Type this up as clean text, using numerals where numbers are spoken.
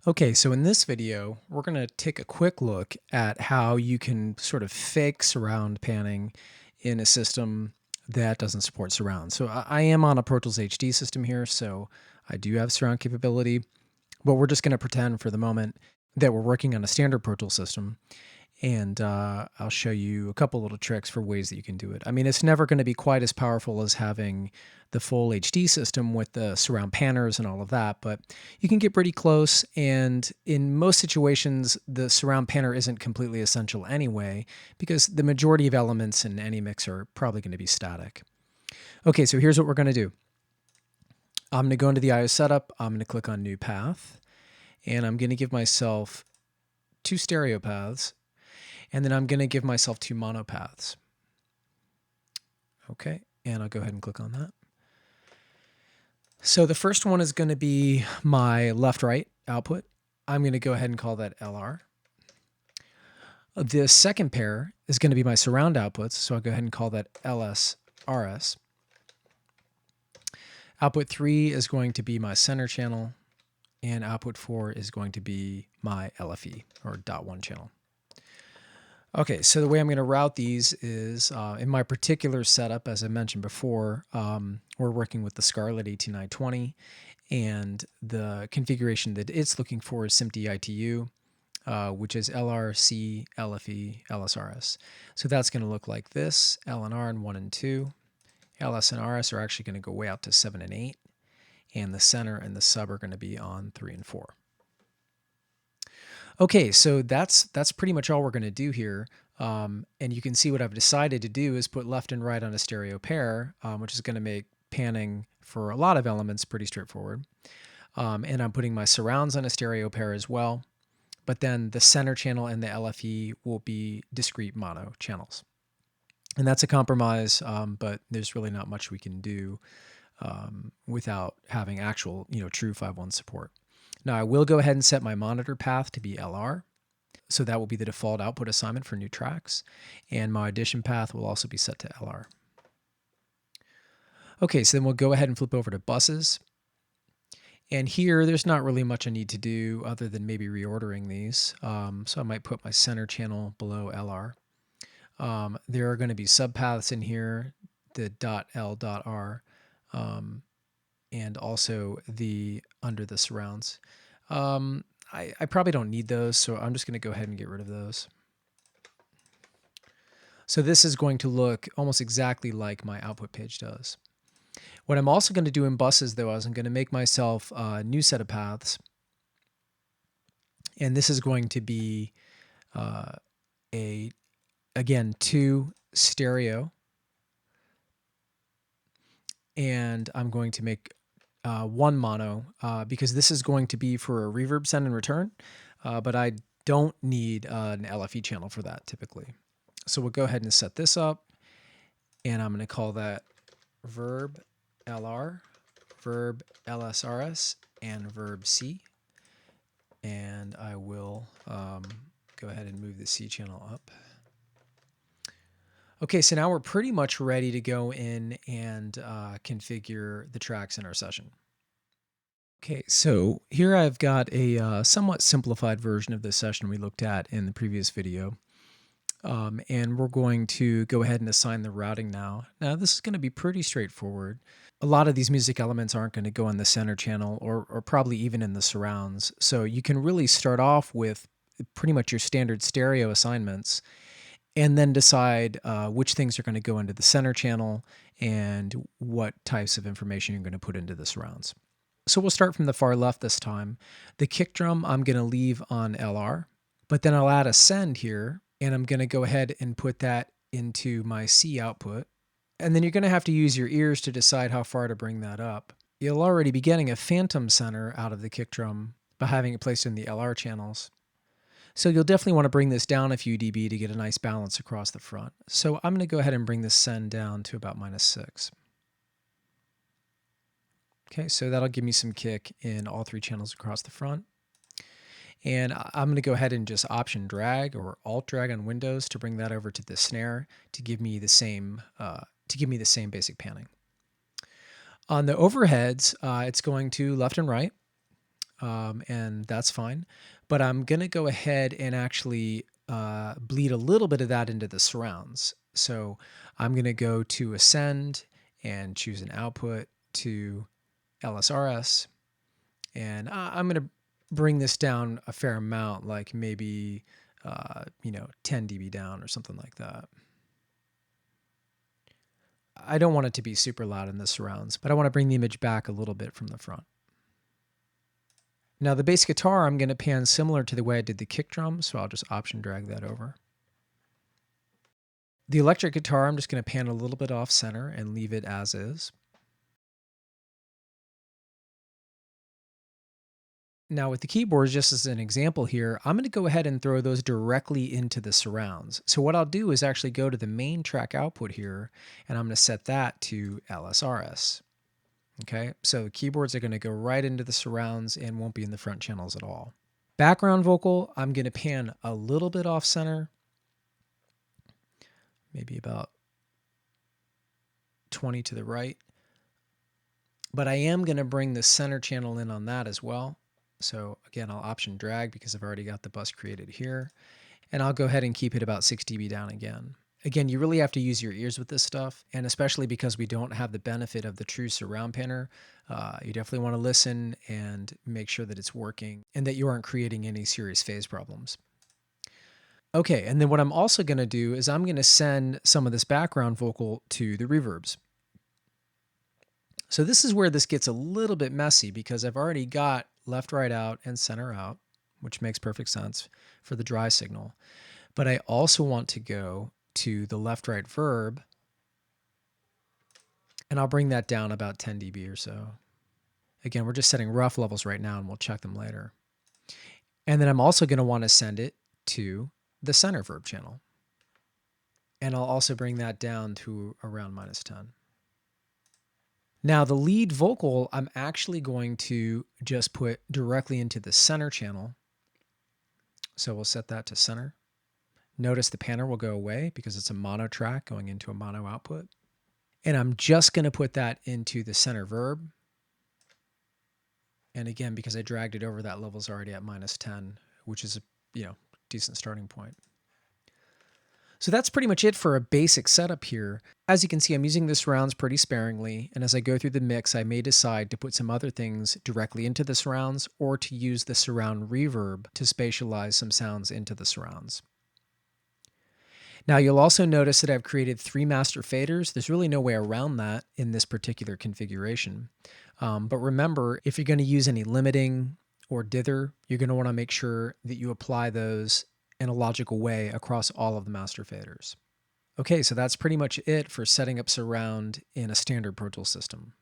Okay, so in this video, we're going to take a quick look at how you can sort of fake surround panning in a system that doesn't support surround. So I am on a Pro Tools HD system here, so I do have surround capability, but we're just going to pretend for the moment that we're working on a standard Pro Tools system. And I'll show you a couple little tricks for ways that you can do it. I mean, it's never going to be quite as powerful as having the full HD system with the surround panners and all of that, but you can get pretty close. And in most situations, the surround panner isn't completely essential anyway, because the majority of elements in any mix are probably going to be static. Okay, so here's what we're going to do. I'm going to go into the IO setup. I'm going to click on New Path, and I'm going to give myself 2 stereo paths. And then I'm going to give myself 2 mono paths. Okay, and I'll go ahead and click on that. So the first one is going to be my left-right output. I'm going to go ahead and call that LR. The second pair is going to be my surround outputs, so I'll go ahead and call that LS, RS. Output 3 is going to be my center channel, and output 4 is going to be my LFE, or dot 1 channel. Okay, so the way I'm going to route these is in my particular setup, as I mentioned before, we're working with the Scarlett 18920, and the configuration that it's looking for is SMPTE ITU, which is LRC, LFE, LSRS. So that's going to look like this. LNR in 1 and 2. LS and RS are actually going to go way out to 7 and 8, and the center and the sub are going to be on 3 and 4. Okay, so that's pretty much all we're going to do here. And you can see what I've decided to do is put left and right on a stereo pair, which is going to make panning for a lot of elements pretty straightforward. And I'm putting my surrounds on a stereo pair as well. But then the center channel and the LFE will be discrete mono channels. And that's a compromise, but there's really not much we can do without having actual, true 5.1 support. Now I will go ahead and set my monitor path to be LR. So that will be the default output assignment for new tracks. And my audition path will also be set to LR. Okay, so then we'll go ahead and flip over to buses. And here, there's not really much I need to do other than maybe reordering these. So I might put my center channel below LR. There are going to be subpaths in here, the .L.R, and also the under the surrounds. I probably don't need those, so I'm just going to go ahead and get rid of those. So this is going to look almost exactly like my output page does. What I'm also going to do in buses, though, is I'm going to make myself a new set of paths. And this is going to be again, 2 stereo. And I'm going to make 1 mono because this is going to be for a reverb send and return, but I don't need an LFE channel for that typically. So we'll go ahead and set this up, and I'm going to call that verb LR, verb LSRS, and verb C. And I will go ahead and move the C channel up. Okay, so now we're pretty much ready to go in and configure the tracks in our session. Okay, so here I've got a somewhat simplified version of the session we looked at in the previous video. And we're going to go ahead and assign the routing now. Now, this is going to be pretty straightforward. A lot of these music elements aren't going to go on the center channel or probably even in the surrounds. So you can really start off with pretty much your standard stereo assignments and then decide which things are going to go into the center channel and what types of information you're going to put into the surrounds. So we'll start from the far left this time. The kick drum I'm going to leave on LR, but then I'll add a send here, and I'm going to go ahead and put that into my C output. And then you're going to have to use your ears to decide how far to bring that up. You'll already be getting a phantom center out of the kick drum by having it placed in the LR channels. So you'll definitely want to bring this down a few dB to get a nice balance across the front. So I'm going to go ahead and bring this send down to about -6. Okay, so that'll give me some kick in all 3 channels across the front. And I'm going to go ahead and just option drag or alt drag on Windows to bring that over to the snare to give me the same basic panning. On the overheads, it's going to left and right. and that's fine. But I'm going to go ahead and actually bleed a little bit of that into the surrounds. So I'm going to go to Ascend and choose an output to LSRS. And I'm going to bring this down a fair amount, like maybe, 10 dB down or something like that. I don't want it to be super loud in the surrounds, but I want to bring the image back a little bit from the front. Now the bass guitar, I'm going to pan similar to the way I did the kick drum, so I'll just option drag that over. The electric guitar, I'm just going to pan a little bit off center and leave it as is. Now with the keyboards, just as an example here, I'm going to go ahead and throw those directly into the surrounds. So what I'll do is actually go to the main track output here, and I'm going to set that to LSRS. Okay, so the keyboards are going to go right into the surrounds and won't be in the front channels at all. Background vocal, I'm going to pan a little bit off center, maybe about 20 to the right. But I am going to bring the center channel in on that as well. So again, I'll option drag because I've already got the bus created here. And I'll go ahead and keep it about 6 dB down again. Again, you really have to use your ears with this stuff, and especially because we don't have the benefit of the true surround panner, you definitely want to listen and make sure that it's working and that you aren't creating any serious phase problems. Okay, and then what I'm also going to do is I'm going to send some of this background vocal to the reverbs. So this is where this gets a little bit messy because I've already got left, right out, and center out, which makes perfect sense for the dry signal. But I also want to go to the left, right verb, and I'll bring that down about 10 dB or so. Again, we're just setting rough levels right now, and we'll check them later. And then I'm also going to want to send it to the center verb channel. And I'll also bring that down to around -10. Now the lead vocal, I'm actually going to just put directly into the center channel. So we'll set that to center. Notice the panner will go away because it's a mono track going into a mono output. And I'm just going to put that into the center verb. And again, because I dragged it over, that level's already at -10, which is a decent starting point. So that's pretty much it for a basic setup here. As you can see, I'm using the surrounds pretty sparingly, and as I go through the mix, I may decide to put some other things directly into the surrounds or to use the surround reverb to spatialize some sounds into the surrounds. Now you'll also notice that I've created 3 master faders. There's really no way around that in this particular configuration. But remember, if you're going to use any limiting or dither, you're going to want to make sure that you apply those in a logical way across all of the master faders. Okay, so that's pretty much it for setting up surround in a standard Pro Tools system.